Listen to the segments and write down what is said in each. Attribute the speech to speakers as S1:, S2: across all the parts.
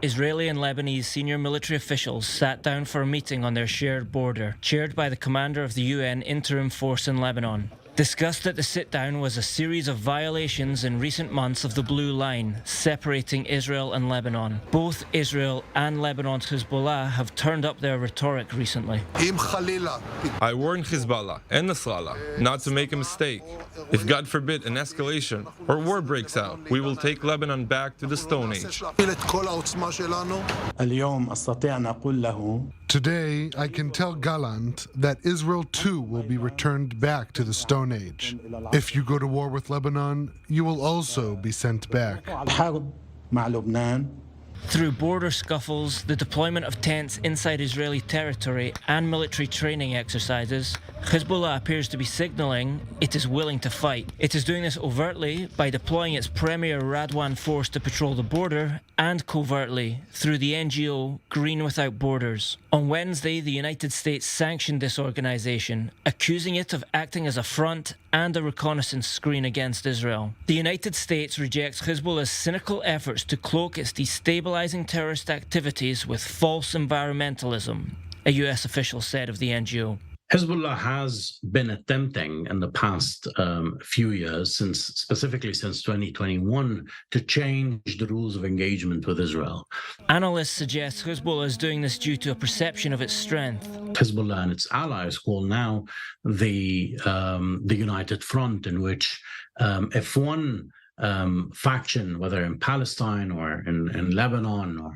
S1: Israeli and Lebanese senior military officials sat down for a meeting on their shared border, chaired by the commander of the UN interim force in Lebanon. Discussed at the sit-down was a series of violations in recent months of the Blue Line, separating Israel and Lebanon. Both Israel and Lebanon's Hezbollah have turned up their rhetoric recently.
S2: I warn Hezbollah and Nasrallah not to make a mistake. If, God forbid, an escalation or war breaks out, we will take Lebanon back to the Stone Age.
S3: Today, I can tell Gallant that Israel too will be returned back to the Stone Age. If you go to war with Lebanon, you will also be sent back.
S1: Through border scuffles, the deployment of tents inside Israeli territory and military training exercises, Hezbollah appears to be signalling it is willing to fight. It is doing this overtly by deploying its premier Radwan force to patrol the border and covertly through the NGO Green Without Borders. On Wednesday, the United States sanctioned this organization, accusing it of acting as a front and a reconnaissance screen against Israel. The United States rejects Hezbollah's cynical efforts to cloak its destabilizing terrorist activities with false environmentalism, a US official said of the NGO.
S4: Hezbollah has been attempting in the past few years, specifically since 2021, to change the rules of engagement with Israel.
S1: Analysts suggest Hezbollah is doing this due to a perception of its strength.
S4: Hezbollah and its allies call now the United Front, in which if one faction, whether in Palestine or in Lebanon or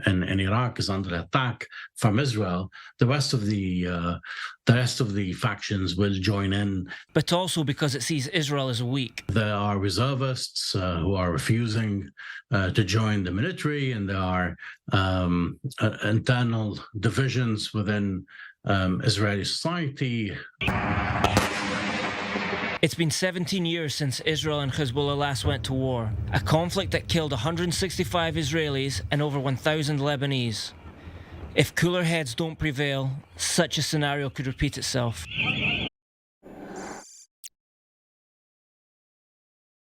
S4: in Iraq, is under attack from Israel, the rest of the factions will join in.
S1: But also because it sees Israel as weak.
S4: There are reservists who are refusing to join the military, and there are internal divisions within Israeli society.
S1: It's been 17 years since Israel and Hezbollah last went to war, a conflict that killed 165 Israelis and over 1,000 Lebanese. If cooler heads don't prevail, such a scenario could repeat itself.